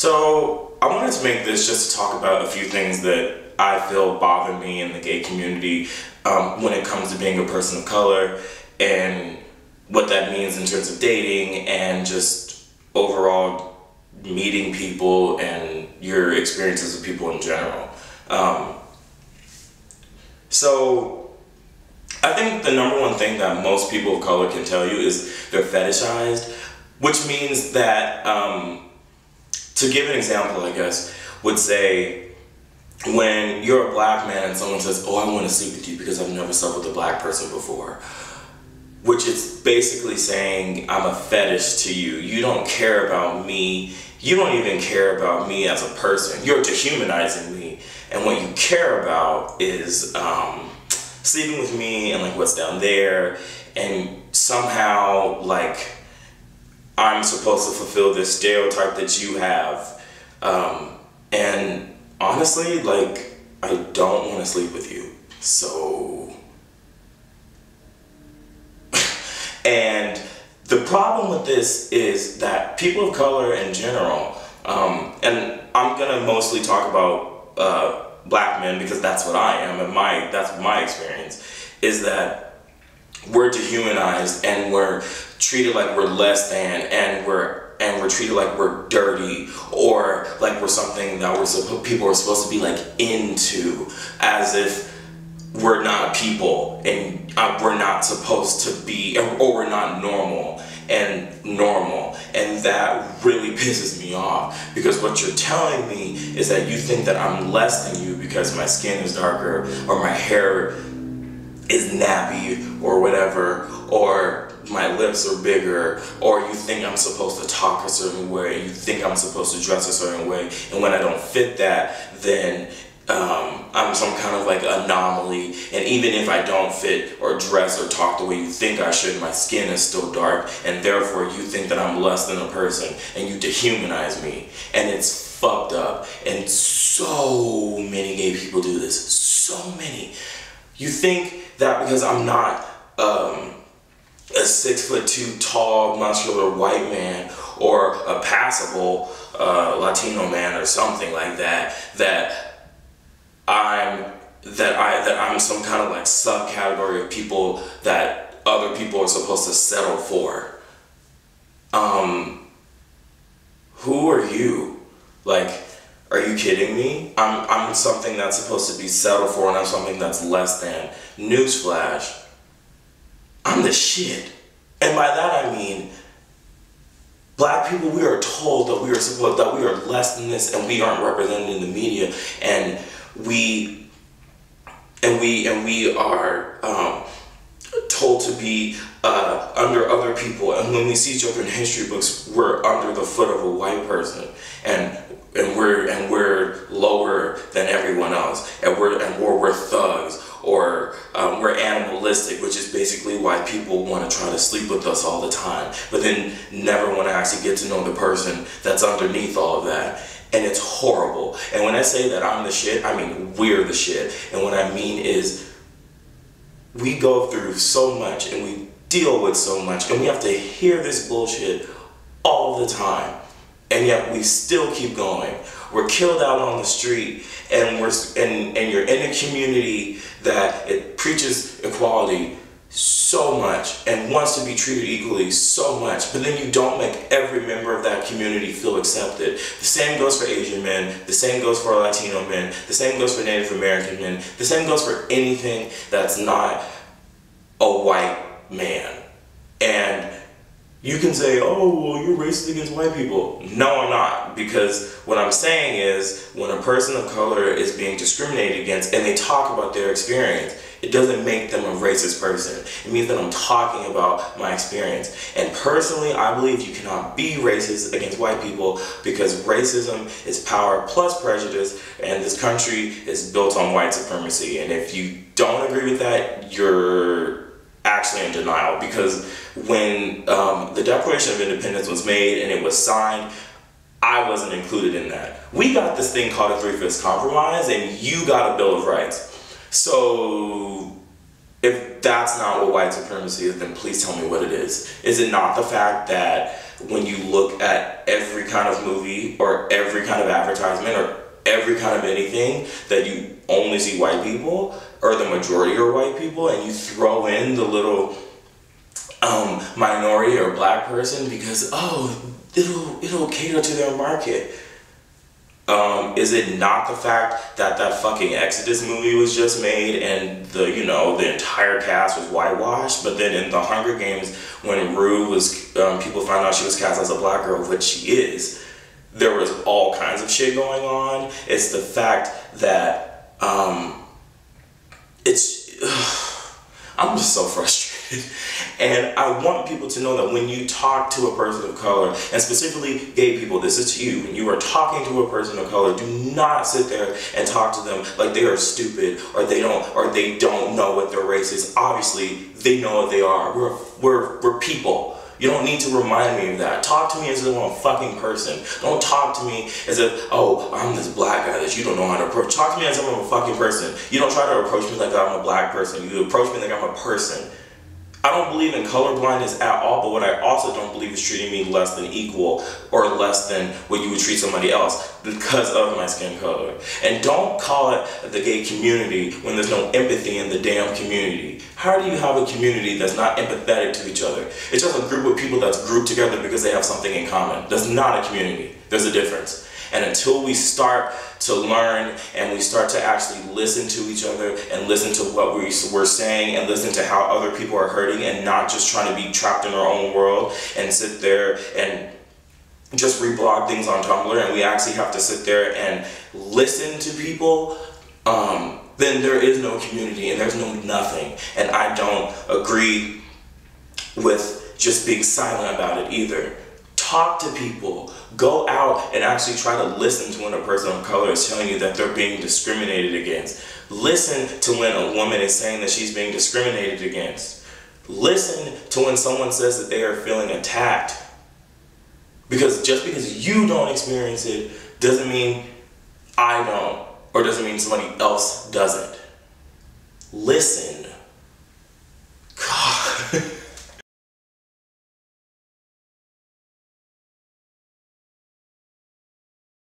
So I wanted to make this just to talk about a few things that I feel bother me in the gay community when it comes to being a person of color and what that means in terms of dating and just overall meeting people and your experiences with people in general. So I think the number one thing that most people of color can tell you is they're fetishized, which means that, to give an example, I guess, would say when you're a black man and someone says, oh, I want to sleep with you because I've never slept with a black person before, which is basically saying I'm a fetish to you. You don't care about me. You don't even care about me as a person. You're dehumanizing me. And what you care about is sleeping with me and like what's down there. And somehow like I'm supposed to fulfill this stereotype that you have. And honestly, like, I don't want to sleep with you. So, and the problem with this is that people of color in general, and I'm gonna mostly talk about black men because that's what I am, and that's my experience, is that we're dehumanized and we're treated like we're less than, and we're treated like we're dirty, or like we're something that people are supposed to be like into, as if we're not people and we're not supposed to be, or we're not normal, and that really pisses me off, because what you're telling me is that you think that I'm less than you because my skin is darker or my hair is nappy or whatever, or my lips are bigger, or you think I'm supposed to talk a certain way, you think I'm supposed to dress a certain way, and when I don't fit that, then I'm some kind of like anomaly, and even if I don't fit or dress or talk the way you think I should, my skin is still dark, and therefore you think that I'm less than a person, and you dehumanize me, and it's fucked up, and so many gay people do this, so many. You think that because I'm not a 6'2" tall, muscular white man, or a passable Latino man or something like that, that I'm some kind of like subcategory of people that other people are supposed to settle for. Who are you? Like, are you kidding me? I'm something that's supposed to be settled for, and I'm something that's less than. Newsflash, I'm the shit. And by that I mean, black people, we are told that we are less than this, and we aren't represented in the media, and we are told to be under other people, and when we see each other in history books, we're under the foot of a white person, and we're lower than everyone else, and we're thugs, or we're animalistic, which is basically why people want to try to sleep with us all the time, but then never want to actually get to know the person that's underneath all of that. And it's horrible. And when I say that I'm the shit, I mean we're the shit. And what I mean is we go through so much and we deal with so much, and we have to hear this bullshit all the time. And yet we still keep going. We're killed out on the street, and you're in a community that it preaches equality so much and wants to be treated equally so much, but then you don't make every member of that community feel accepted. The same goes for Asian men, the same goes for Latino men, the same goes for Native American men, the same goes for anything that's not a white man. And you can say, oh, well, you're racist against white people. No, I'm not, because what I'm saying is when a person of color is being discriminated against and they talk about their experience, it doesn't make them a racist person. It means that I'm talking about my experience. And personally, I believe you cannot be racist against white people, because racism is power plus prejudice, and this country is built on white supremacy. And if you don't agree with that, you're actually in denial, because when the Declaration of Independence was made and it was signed, I wasn't included in that. We got this thing called a 3/5 compromise, and you got a Bill of Rights. So if that's not what white supremacy is, then please tell me what it is. Is it not the fact that when you look at every kind of movie or every kind of advertisement or every kind of anything that you only see white people or the majority are white people, and you throw in the little minority or black person because it'll cater to their market. Is it not the fact that that fucking Exodus movie was just made and the entire cast was whitewashed? But then in the Hunger Games, when Rue was, people found out she was cast as a black girl, which she is, there was all kinds of shit going on. It's the fact that I'm just so frustrated. And I want people to know that when you talk to a person of color, and specifically gay people, this is to you, when you are talking to a person of color, do not sit there and talk to them like they are stupid or they don't know what their race is. Obviously, they know what they are. We're people. You don't need to remind me of that. Talk to me as if I'm a fucking person. Don't talk to me as if, oh, I'm this black guy that you don't know how to approach. Talk to me as if I'm a fucking person. You don't try to approach me like I'm a black person. You approach me like I'm a person. I don't believe in colorblindness at all, but what I also don't believe is treating me less than equal or less than what you would treat somebody else because of my skin color. And don't call it the gay community when there's no empathy in the damn community. How do you have a community that's not empathetic to each other? It's just a group of people that's grouped together because they have something in common. That's not a community. There's a difference. And until we start to learn and we start to actually listen to each other and listen to what we're saying and listen to how other people are hurting and not just trying to be trapped in our own world and sit there and just reblog things on Tumblr, and we actually have to sit there and listen to people, then there is no community and there's no nothing. And I don't agree with just being silent about it either. Talk to people. Go out and actually try to listen to when a person of color is telling you that they're being discriminated against. Listen to when a woman is saying that she's being discriminated against. Listen to when someone says that they are feeling attacked. Because just because you don't experience it doesn't mean I don't, or doesn't mean somebody else doesn't. Listen.